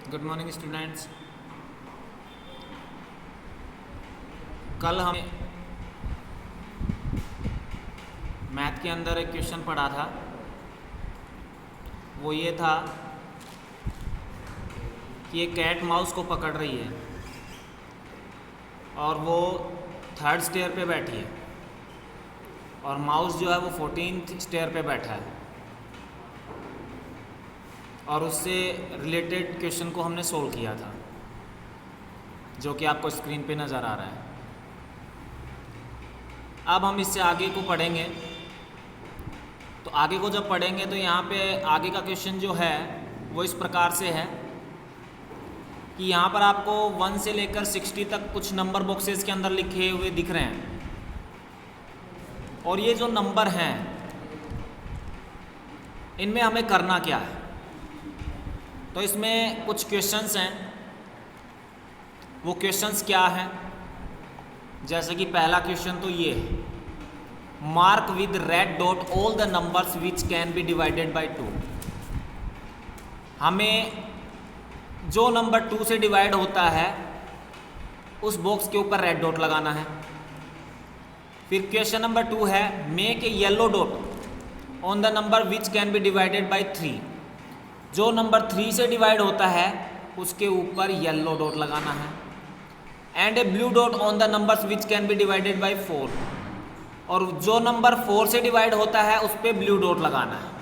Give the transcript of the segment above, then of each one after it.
Good morning students. कल हम math के अंदर एक क्वेश्चन पढ़ा था। वो ये था कि एक कैट माउस को पकड़ रही है और वो 3rd स्टेयर पे बैठी है और माउस जो है वो 14th स्टेयर पे बैठा है, और उससे रिलेटेड क्वेश्चन को हमने सोल्व किया था, जो कि आपको स्क्रीन पे नज़र आ रहा है। अब हम इससे आगे को पढ़ेंगे। तो आगे को जब पढ़ेंगे तो यहाँ पे आगे का क्वेश्चन जो है वो इस प्रकार से है कि यहाँ पर आपको 1 से लेकर 60 तक कुछ नंबर बॉक्सेस के अंदर लिखे हुए दिख रहे हैं, और ये जो नंबर हैं इनमें हमें करना क्या है। तो इसमें कुछ क्वेश्चंस हैं। वो क्वेश्चंस क्या हैं? जैसे कि पहला क्वेश्चन तो ये है, mark with red dot all the numbers which can be divided by 2। हमें जो नंबर 2 से डिवाइड होता है उस बॉक्स के ऊपर रेड डॉट लगाना है। फिर क्वेश्चन नंबर 2 है, make a yellow dot on the number which can be divided by 3। जो नंबर 3 से डिवाइड होता है उसके ऊपर येलो डॉट लगाना है। And A blue dot on the numbers which can be divided by 4। और जो नंबर 4 से डिवाइड होता है उस पर ब्लू डॉट लगाना है।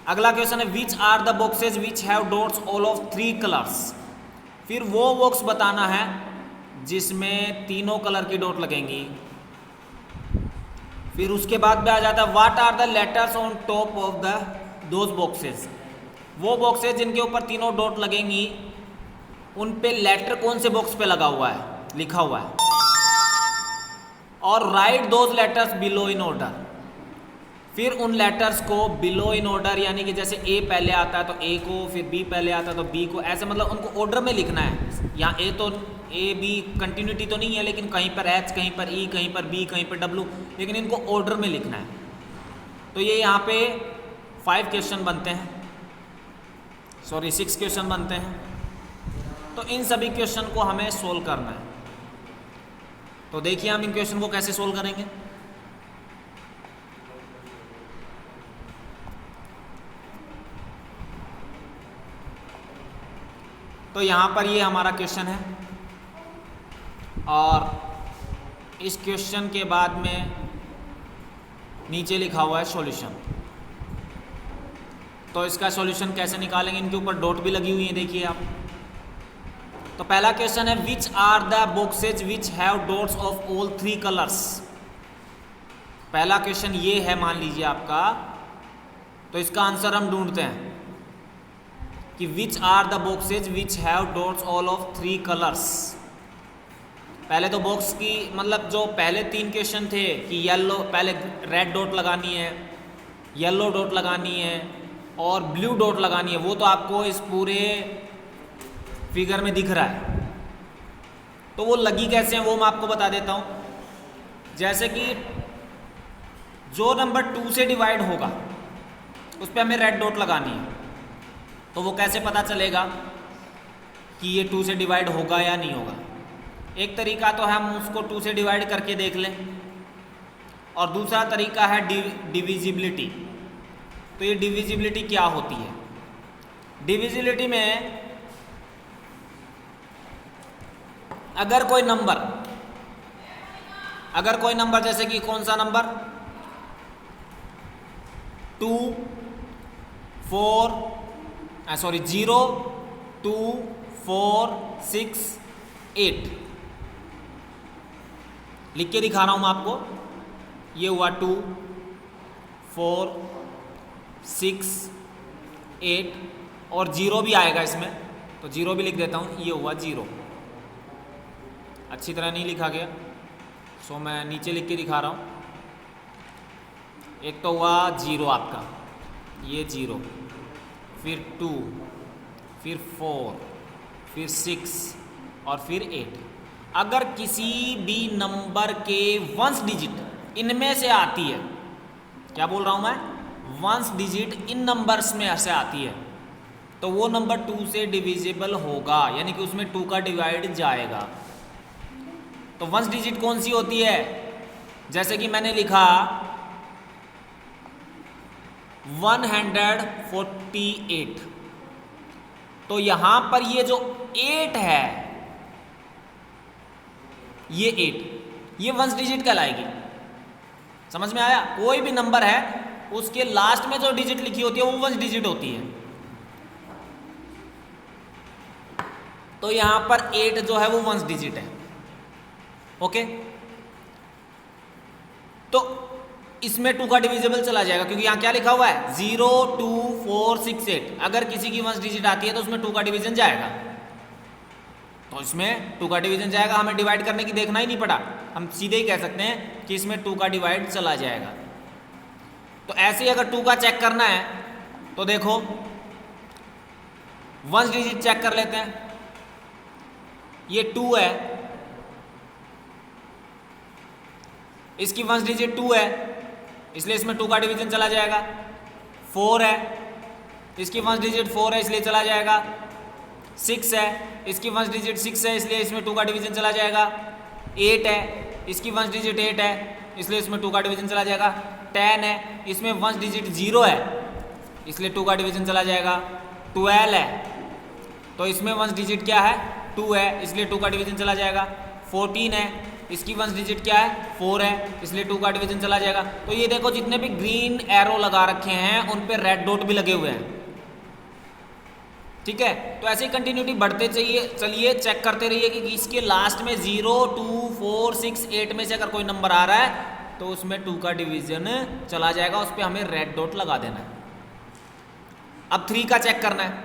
अगला क्वेश्चन है, which are the boxes which have dots all of 3 colours. फिर वो बॉक्स बताना है जिसमें तीनों कलर की डॉट लगेंगी। फिर उसके बाद में आ जाता है, what are the letters on top of the those boxes. वो बॉक्सेस जिनके ऊपर तीनों डॉट लगेंगी उन पे लेटर कौन से बॉक्स पे लगा हुआ है, लिखा हुआ है। और right those letters below in order. फिर उन लेटर्स को बिलो इन ऑर्डर, यानी कि जैसे ए पहले आता है तो ए को, फिर बी पहले आता है तो बी को, ऐसे मतलब उनको ऑर्डर में लिखना है। यहाँ ए बी कंटिन्यूटी तो नहीं है, लेकिन कहीं पर एच, कहीं पर ई, कहीं पर बी, कहीं पर डब्ल्यू, लेकिन इनको ऑर्डर में लिखना है। तो ये यहाँ पे 5 क्वेश्चन बनते हैं, 6 क्वेश्चन बनते हैं। तो इन सभी क्वेश्चन को हमें सोल्व करना है। तो देखिए हम इन क्वेश्चन को कैसे सोल्व करेंगे। तो यहाँ पर ये हमारा क्वेश्चन है, और इस क्वेश्चन के बाद में नीचे लिखा हुआ है सॉल्यूशन। तो इसका सॉल्यूशन कैसे निकालेंगे, इनके ऊपर डॉट भी लगी हुई है, देखिए आप। तो पहला क्वेश्चन है, which are the boxes which have dots of all 3 colours. पहला क्वेश्चन ये है, मान लीजिए आपका। तो इसका आंसर हम ढूंढते हैं कि which are the boxes which have dots all of 3 colours. पहले तो बॉक्स की मतलब जो पहले 3 क्वेश्चन थे कि येलो, पहले रेड डॉट लगानी है, येलो डॉट लगानी है और ब्लू डॉट लगानी है, वो तो आपको इस पूरे फिगर में दिख रहा है। तो वो लगी कैसे हैं वो मैं आपको बता देता हूँ। जैसे कि जो नंबर 2 से डिवाइड होगा उस पर हमें रेड डॉट लगानी है। तो वो कैसे पता चलेगा कि ये 2 से डिवाइड होगा या नहीं होगा। एक तरीका तो हम उसको 2 से डिवाइड करके देख लें, और दूसरा तरीका है डिविजिबिलिटी। तो ये डिविजिबिलिटी क्या होती है? डिविजिबिलिटी में अगर कोई नंबर जैसे कि कौन सा नंबर 0, 2, 4, 6, 8 लिख के दिखा रहा हूं मैं आपको। ये हुआ 2, 4, 6, 8 और 0 भी आएगा इसमें, तो 0 भी लिख देता हूं। ये हुआ 0, अच्छी तरह नहीं लिखा गया, सो मैं नीचे लिख के दिखा रहा हूँ। एक तो हुआ 0 आपका, ये 0, फिर 2, फिर 4, फिर 6 और फिर 8। अगर किसी भी नंबर के 1 डिजिट इनमें से आती है, क्या बोल रहा हूँ मैं, 1 डिजिट इन नंबर्स में से आती है, तो वो नंबर 2 से डिविजिबल होगा, यानी कि उसमें 2 का डिवाइड जाएगा। तो वंस डिजिट कौन सी होती है? जैसे कि मैंने लिखा 148, तो यहां पर ये जो 8 है, ये 8, ये वंस डिजिट कहलाएगी। समझ में आया? कोई भी नंबर है उसके लास्ट में जो डिजिट लिखी होती है वो वंस डिजिट होती है। तो यहां पर 8 जो है वो वंस डिजिट है। ओके, तो इसमें 2 का डिविजिबल चला जाएगा, क्योंकि यहां क्या लिखा हुआ है 0 2 4 6 8। अगर किसी की वंस डिजिट आती है तो उसमें 2 का डिवीजन जाएगा, तो इसमें 2 का डिवीजन जाएगा। हमें डिवाइड करने की देखना ही नहीं पड़ा, हम सीधे ही कह सकते हैं कि इसमें 2 का डिवाइड चला जाएगा। तो ऐसे ही अगर 2 का चेक करना है तो देखो वंस डिजिट चेक कर लेते हैं। ये 2 है, इसकी वंस डिजिट 2 है, इसलिए इसमें 2 का डिवीजन चला जाएगा। 4 है, इसकी वंस डिजिट 4 है, इसलिए चला जाएगा। 6 है, इसकी वंस डिजिट 6 है, इसलिए इसमें 2 का डिवीजन चला जाएगा। 8 है, इसकी वंस डिजिट 8 है, इसलिए इसमें 2 का डिवीजन चला जाएगा। 10 है, इसमें वंस डिजिट 0 है, इसलिए 2 का डिवीजन चला जाएगा। 12 है, तो इसमें वंस डिजिट क्या है 2 है, इसलिए 2 का डिवीजन चला जाएगा। 14 है, इसकी वंस डिजिट क्या है 4 है, इसलिए 2 का डिवीजन चला जाएगा। तो ये देखो जितने भी ग्रीन एरो लगा रखे हैं उन पे रेड डॉट भी लगे हुए हैं। ठीक है, तो ऐसे ही कंटिन्यूटी बढ़ते चलिए, चेक करते रहिए कि इसके लास्ट में 0 2 4 6 8 में से अगर कोई नंबर आ रहा है तो उसमें 2 का डिवीजन चला जाएगा, उस पर हमें रेड डॉट लगा देना है। अब 3 का चेक करना है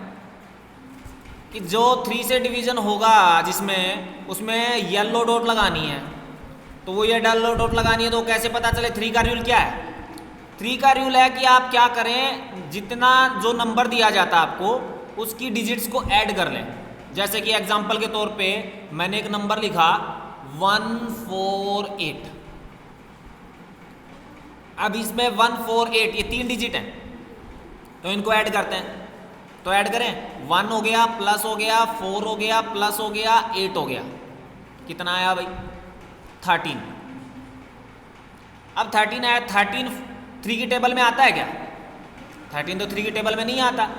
कि जो 3 से डिवीजन होगा जिसमें, उसमें येलो डॉट लगानी है। तो वो ये येलो डॉट लगानी है, तो कैसे पता चले? 3 का रूल क्या है? 3 का रूल है कि आप क्या करें, जितना जो नंबर दिया जाता है आपको उसकी डिजिट्स को ऐड कर लें। जैसे कि एग्जांपल के तौर पे मैंने एक नंबर लिखा 148। अब इसमें 148 ये 3 डिजिट हैं, तो इनको ऐड करते हैं। तो ऐड करें, 1 हो गया, प्लस हो गया, 4 हो गया, प्लस हो गया, 8 हो गया। कितना आया भाई? 13। अब 13 आया, 13 3 की टेबल में आता है क्या? 13 तो 3 की टेबल में नहीं आता।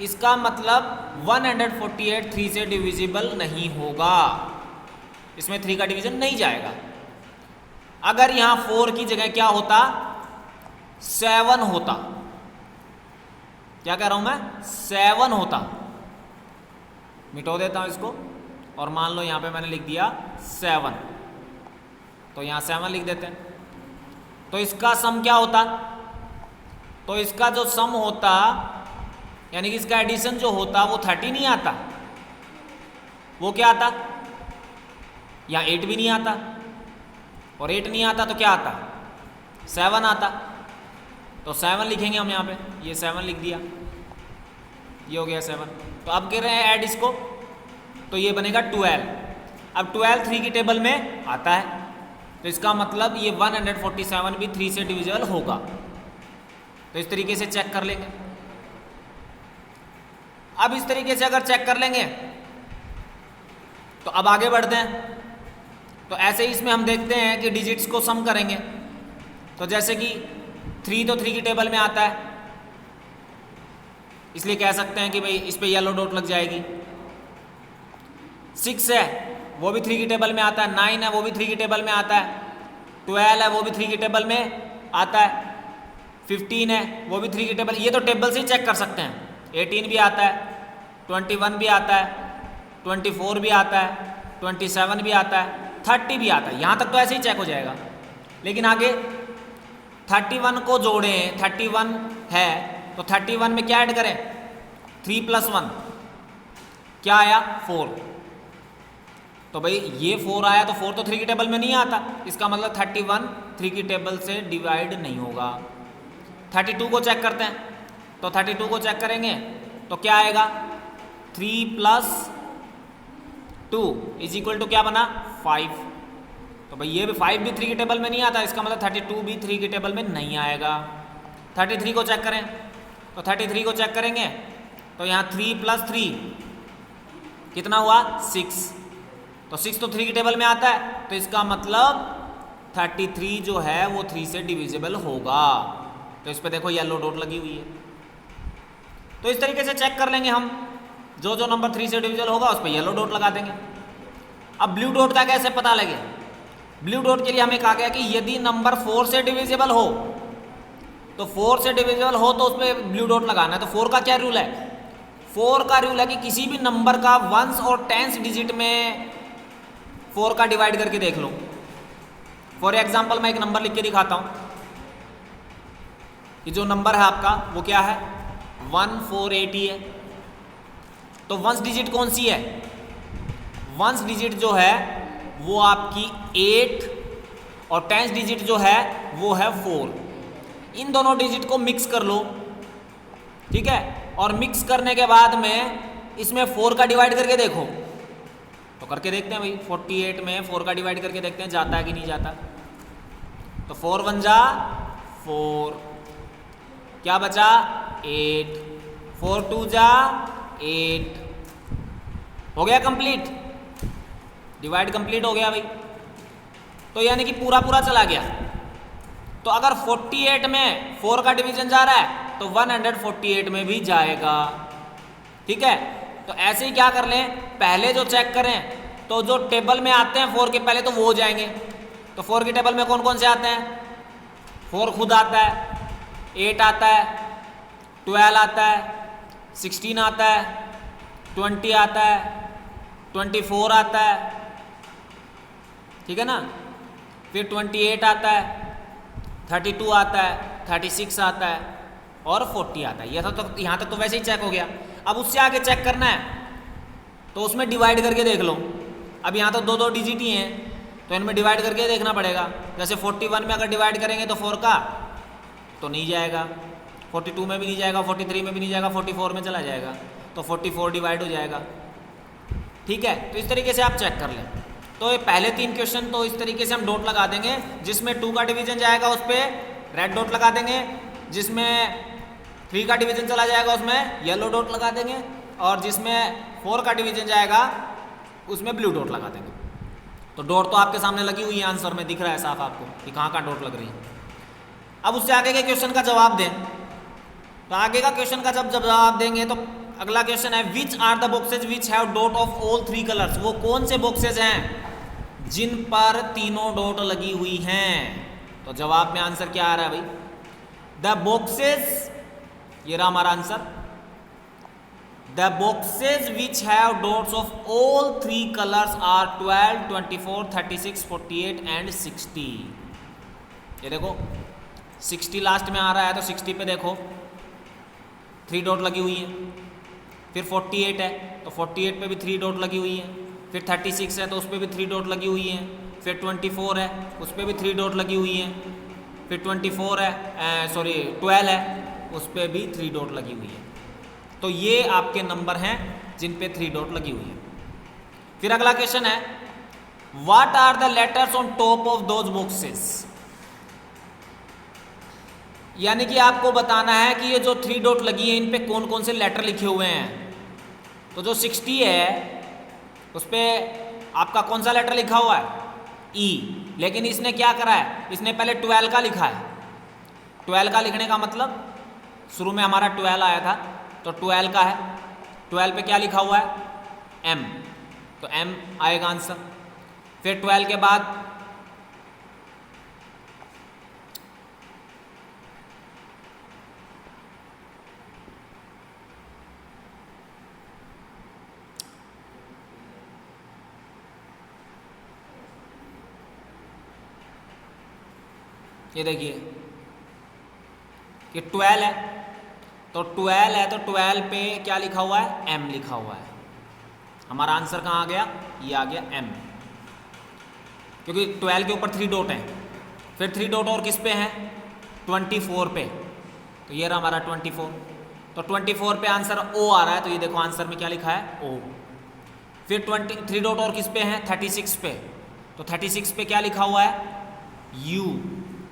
इसका मतलब 148 3 से डिविजिबल नहीं होगा, इसमें 3 का डिवीजन नहीं जाएगा। अगर यहां 4 की जगह क्या होता 7 होता, क्या कह रहा हूं मैं 7 होता, मिटो देता हूं इसको और मान लो यहां पे मैंने लिख दिया 7, तो यहां 7 लिख देते हैं। तो इसका सम क्या होता? तो इसका जो सम होता यानी कि इसका एडिशन जो होता वो 30 नहीं आता, वो क्या आता? यहाँ 8 भी नहीं आता, और 8 नहीं आता तो क्या आता? 7 आता। तो 7 लिखेंगे हम यहाँ पे, ये 7 लिख दिया, ये हो गया 7। तो अब कह रहे हैं ऐड इसको, तो ये बनेगा 12। अब 12 3 की टेबल में आता है, तो इसका मतलब ये 147 भी 3 से डिविजिबल होगा। तो इस तरीके से चेक कर लेंगे। अब इस तरीके से अगर चेक कर लेंगे तो अब आगे बढ़ते हैं। तो ऐसे ही इसमें हम देखते हैं कि डिजिट्स को सम करेंगे। तो जैसे कि 3 तो 3 की टेबल में आता है, इसलिए कह सकते हैं कि भाई इस पे येलो डॉट लग जाएगी। 6 है वो भी 3 की टेबल में आता है, 9 है वो भी 3 की टेबल में आता है, 12 है वो भी 3 की टेबल में आता है, 15 है वो भी 3 की टेबल, ये तो टेबल से ही चेक कर सकते हैं। 18 भी आता है, 21 भी आता है, 24 भी आता है, 27 भी आता है, 30 भी आता है। यहाँ तक तो ऐसे ही चेक हो जाएगा। लेकिन आगे 31 को जोड़ें, 31 है तो 31 में क्या ऐड करें? 3 + 1 क्या आया? 4। तो भाई ये 4 आया तो 4 तो 3 की टेबल में नहीं आता, इसका मतलब 31 3 की टेबल से डिवाइड नहीं होगा। 32 को चेक करते हैं, तो 32 को चेक करेंगे तो क्या आएगा? 3 + 2 = क्या बना? 5। तो भाई ये भी 5 भी 3 की टेबल में नहीं आता, इसका मतलब 32 भी 3 की टेबल में नहीं आएगा। 33 को चेक करें, तो 33 को चेक करेंगे तो यहाँ 3 + 3 कितना हुआ 6, तो 6 तो 3 की टेबल में आता है, तो इसका मतलब 33 जो है वो 3 से डिविजिबल होगा। तो इस पे देखो येलो डॉट लगी हुई है। तो इस तरीके से चेक कर लेंगे हम, जो जो नंबर 3 से डिविजिबल होगा उस पर येलो डॉट लगा देंगे। अब ब्लू डॉट का कैसे पता लगे? ब्लू डॉट के लिए हमें कहा गया कि यदि नंबर 4 से डिविजिबल हो, तो 4 से डिविजिबल हो तो उस पर ब्लू डॉट लगाना है। तो 4 का क्या रूल है? 4 का रूल है कि किसी भी नंबर का वंस और टेंस डिजिट में 4 का डिवाइड करके देख लो। फॉर एग्जाम्पल मैं एक नंबर लिख के दिखाता हूं। ये जो नंबर है आपका वो क्या है? 1480 है। तो वंस डिजिट कौन सी है? वंस डिजिट जो है वो आपकी 8 और टेंस डिजिट जो है वो है 4। इन दोनों डिजिट को मिक्स कर लो, ठीक है, और मिक्स करने के बाद में इसमें 4 का डिवाइड करके देखो। तो करके देखते हैं भाई, 48 में 4 का डिवाइड करके देखते हैं जाता है कि नहीं जाता। तो 4 × 1 = 4, क्या बचा 8, 4 × 2 = 8, हो गया कंप्लीट, डिवाइड कंप्लीट हो गया भाई। तो यानी कि पूरा पूरा चला गया। तो अगर 48 में 4 का डिवीजन जा रहा है तो 148 में भी जाएगा, ठीक है। तो ऐसे ही क्या कर लें, पहले जो चेक करें तो जो टेबल में आते हैं 4 के पहले तो वो हो जाएंगे। तो 4 की टेबल में कौन कौन से आते हैं? 4 खुद आता है, 8 आता है, 12 आता है, 16 आता है, 20 आता है, 24 आता है, ठीक है ना, फिर 28 आता है, 32 आता है, 36 आता है और 40 आता है। ये तो यहाँ तक तो वैसे ही चेक हो गया। अब उससे आगे चेक करना है तो उसमें डिवाइड करके देख लो। अब यहाँ तो 2-2 डिजिट ही हैं, तो इनमें डिवाइड करके देखना पड़ेगा। जैसे 41 में अगर डिवाइड करेंगे तो 4 का तो नहीं जाएगा, 42 में भी नहीं जाएगा, 43 में भी नहीं जाएगा, 44 में चला जाएगा, तो 44 डिवाइड हो जाएगा, ठीक है। तो इस तरीके से आप चेक कर लें। तो ये पहले 3 क्वेश्चन तो इस तरीके से हम डॉट लगा देंगे। जिसमें 2 का डिवीजन जाएगा उस पर रेड डॉट लगा देंगे, जिसमें 3 का डिवीजन चला जाएगा उसमें येलो डॉट लगा देंगे, और जिसमें 4 का डिवीजन जाएगा उसमें ब्लू डॉट लगा देंगे। तो डॉट तो आपके सामने लगी हुई है, आंसर में दिख रहा है साफ आपको कि कहाँ कहाँ डॉट लग रही है। अब उससे आगे के क्वेश्चन का जवाब दें। तो आगे का क्वेश्चन का जब जवाब देंगे तो अगला क्वेश्चन है which are the boxes which have dot of all 3 colours. वो कौन से बॉक्सेज हैं जिन पर तीनों डॉट लगी हुई हैं? तो जवाब में आंसर क्या आ रहा है भाई? द बॉक्सेज, ये रहा हमारा answer, the boxes which have dots of all 3 colours are 12, 24, 36, 48 and 60। ये देखो 60 लास्ट में आ रहा है, तो 60 पे देखो 3 डॉट लगी हुई है। फिर 48 है तो 48 पे भी 3 डॉट लगी हुई है। फिर 36 है तो उस पर भी 3 डॉट लगी हुई है। फिर 24 है उस पर भी 3 डॉट लगी हुई है। फिर 24 है 12 है उस पर भी 3 डॉट लगी हुई है। तो ये आपके नंबर हैं जिन पे 3 डॉट लगी हुई है। फिर अगला क्वेश्चन है what are the letters on top of those boxes. यानी कि आपको बताना है कि ये जो 3 डॉट लगी है इन पे कौन कौन से लेटर लिखे हुए हैं। तो जो 60 है उस पर आपका कौन सा लेटर लिखा हुआ है? ई। लेकिन इसने क्या करा है, इसने पहले 12 का लिखा है। 12 का लिखने का मतलब शुरू में हमारा 12 आया था तो 12 का है। 12 पे क्या लिखा हुआ है? एम, तो एम आएगा आंसर। फिर 12 के बाद ये देखिए कि 12 है तो 12 है तो 12 पे क्या लिखा हुआ है? एम लिखा हुआ है। हमारा आंसर कहाँ आ गया? ये आ गया एम, क्योंकि 12 के ऊपर 3 डॉट हैं। फिर 3 डॉट और किस पे हैं? 24 पे। तो ये रहा हमारा 24। तो 24 पे आंसर ओ आ रहा है, तो ये देखो आंसर में क्या लिखा है? ओ। फिर 3 डॉट और किस पे हैं? 36 पे। तो 36 पे क्या लिखा हुआ है? यू।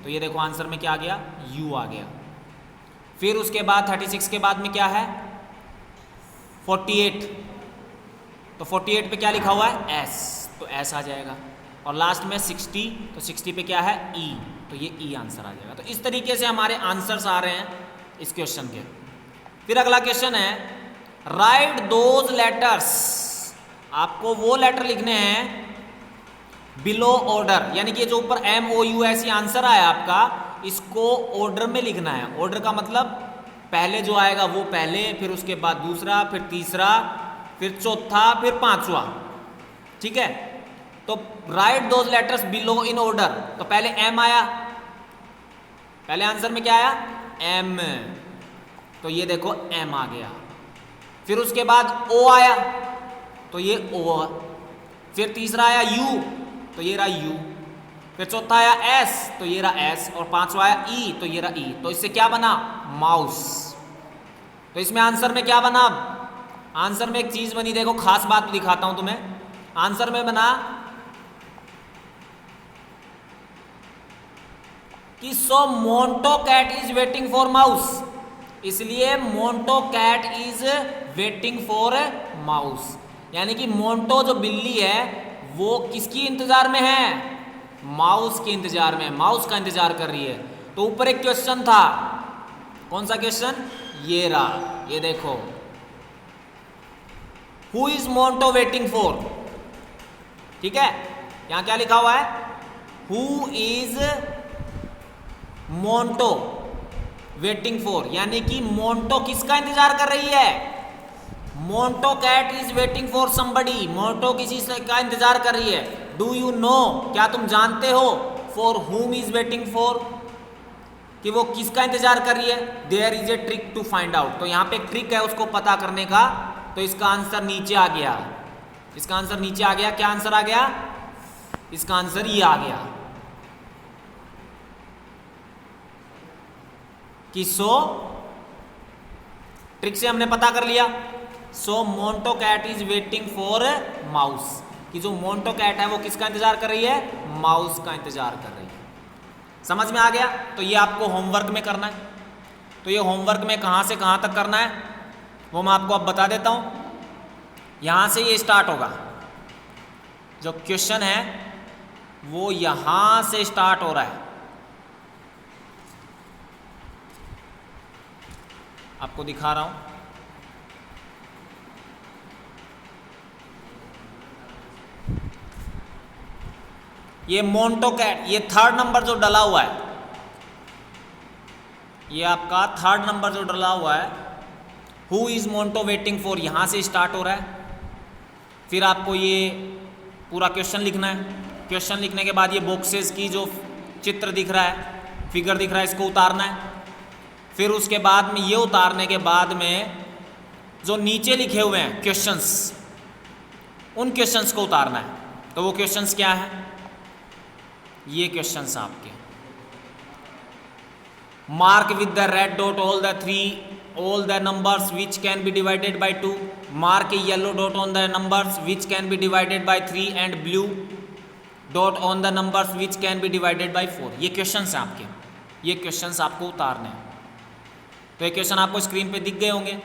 तो ये देखो आंसर में क्या आ गया? यू आ गया। फिर उसके बाद 36 के बाद में क्या है? 48, तो 48 पे क्या लिखा हुआ है S, तो S आ जाएगा। और लास्ट में 60, तो 60 पे क्या है E, तो ये E आंसर आ जाएगा। तो इस तरीके से हमारे आंसर्स आ रहे हैं इस क्वेश्चन के। फिर अगला क्वेश्चन है राइट दोज लेटर्स, आपको वो लेटर लिखने हैं बिलो ऑर्डर, यानी कि जो ऊपर MOUS आंसर आया आपका, इसको ऑर्डर में लिखना है। ऑर्डर का मतलब पहले जो आएगा वो पहले, फिर उसके बाद दूसरा, फिर तीसरा, फिर चौथा, फिर पांचवा, ठीक है। तो right those letters below in order, तो पहले M आया, पहले आंसर में क्या आया M, तो ये देखो M आ गया। फिर उसके बाद O आया, तो ये O, फिर तीसरा आया U, तो ये रहा U, फिर चौथा आया S, तो ये रहा S, और पांचवा आया E, तो ये रहा E। तो इससे क्या बना माउस। तो इसमें आंसर में क्या बना, आंसर में एक चीज बनी, देखो खास बात दिखाता हूं तुम्हें। आंसर में बना कि so Monto cat is waiting for mouse, इसलिए Monto cat is waiting for mouse, यानी कि मोंटो जो बिल्ली है वो किसकी इंतजार में है, माउस के इंतजार में, माउस का इंतजार कर रही है। तो ऊपर एक क्वेश्चन था, कौन सा क्वेश्चन, ये रहा, ये देखो, who is Monto waiting for, ठीक है। यहां क्या लिखा हुआ है, who is Monto waiting for, यानी कि मोंटो किसका इंतजार कर रही है, Monto cat is waiting for somebody, Monto किसी का इंतजार कर रही है। डू यू नो, क्या तुम जानते हो, फॉर हुम इज वेटिंग फॉर, कि वो किसका इंतजार कर रही है। There is a trick to find out, तो यहाँ पे एक ट्रिक है उसको पता करने का। तो इसका आंसर नीचे आ गया, इसका आंसर नीचे आ गया। क्या आंसर आ गया, इसका आंसर ये आ गया कि सो, ट्रिक से हमने पता कर लिया, so Monto cat is waiting for mouse, कि जो मोंटो कैट है वो किसका इंतजार कर रही है, माउस का इंतजार कर रही है। समझ में आ गया। तो ये आपको होमवर्क में करना है। तो ये होमवर्क में कहाँ से कहाँ तक करना है वो मैं आपको अब बता देता हूँ। यहाँ से ये स्टार्ट होगा, जो क्वेश्चन है वो यहाँ से स्टार्ट हो रहा है, आपको दिखा रहा हूँ। ये मोंटो कैट, ये थर्ड नंबर जो डला हुआ है, ये आपका थर्ड नंबर जो डला हुआ है, who is Monto waiting for, यहां से स्टार्ट हो रहा है। फिर आपको ये पूरा क्वेश्चन लिखना है। क्वेश्चन लिखने के बाद ये बॉक्सेस की जो चित्र दिख रहा है, फिगर दिख रहा है, इसको उतारना है। फिर उसके बाद में ये उतारने के बाद में जो नीचे लिखे हुए हैं क्वेश्चंस, उन क्वेश्चंस को उतारना है। तो वो क्वेश्चंस क्या है, ये क्वेश्चंस आपके, mark with the red dot all the numbers which can be divided by 2, mark a yellow dot on the numbers which can be divided by 3 and blue dot on the numbers which can be divided by 4। ये questions हैं आपके, ये questions आपको उतारने हैं। तो ये question आपको स्क्रीन पे दिख गए होंगे।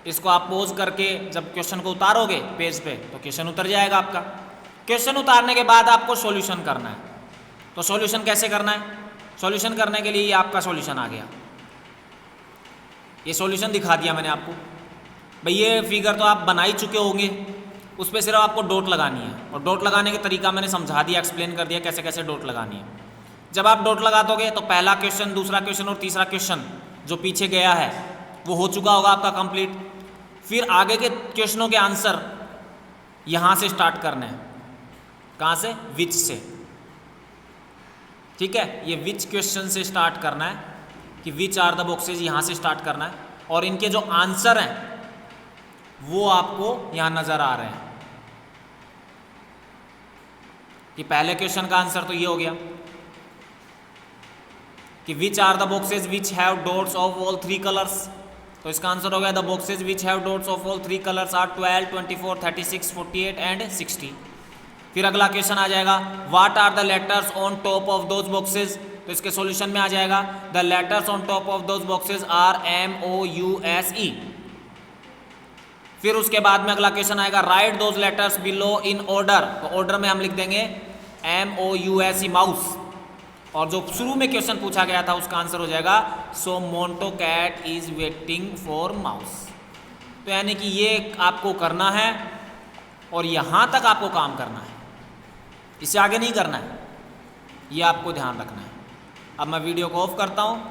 इसको आप पोज करके जब क्वेश्चन को उतारोगे पेज पे तो क्वेश्चन उतर जाएगा आपका। क्वेश्चन उतारने के बाद आपको सॉल्यूशन करना है। तो सॉल्यूशन कैसे करना है, सॉल्यूशन करने के लिए ये आपका सॉल्यूशन आ गया, ये सॉल्यूशन दिखा दिया मैंने आपको। भाई ये फिगर तो आप बना ही चुके होंगे, उस पर सिर्फ आपको डॉट लगानी है, और डॉट लगाने का तरीका मैंने समझा दिया, एक्सप्लेन कर दिया कैसे कैसे डॉट लगानी है। जब आप डॉट लगा दोगे तो पहला क्वेश्चन, दूसरा क्वेश्चन और तीसरा क्वेश्चन जो पीछे गया है वो हो चुका होगा आपका कंप्लीट। फिर आगे के क्वेश्चनों के आंसर यहाँ से स्टार्ट करने हैं। कहाँ से, विच से, ठीक है। ये विच क्वेश्चन से स्टार्ट करना है कि विच आर द बॉक्सेज, यहाँ से स्टार्ट करना है। और इनके जो आंसर हैं वो आपको यहाँ नजर आ रहे हैं कि पहले क्वेश्चन का आंसर तो ये हो गया कि which are the boxes which have dots of all 3 colours. तो इसका आंसर हो गया the boxes which have dots of all 3 colours are 12, 24, 36, 48 and 60। फिर अगला क्वेश्चन आ जाएगा what are the letters on top of those boxes. तो इसके सॉल्यूशन में आ जाएगा the letters on top of those boxes are MOUSE। फिर उसके बाद में अगला क्वेश्चन आएगा, right those letters below in order. तो ऑर्डर में हम लिख देंगे MOUSE माउस, और जो शुरू में क्वेश्चन पूछा गया था उसका आंसर हो जाएगा so Monto cat is waiting for mouse. तो यानी कि ये आपको करना है और यहाँ तक आपको काम करना है, इससे आगे नहीं करना है, ये आपको ध्यान रखना है। अब मैं वीडियो को ऑफ करता हूँ,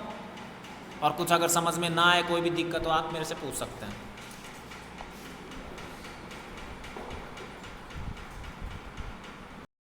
और कुछ अगर समझ में ना आए, कोई भी दिक्कत हो, आप मेरे से पूछ सकते हैं।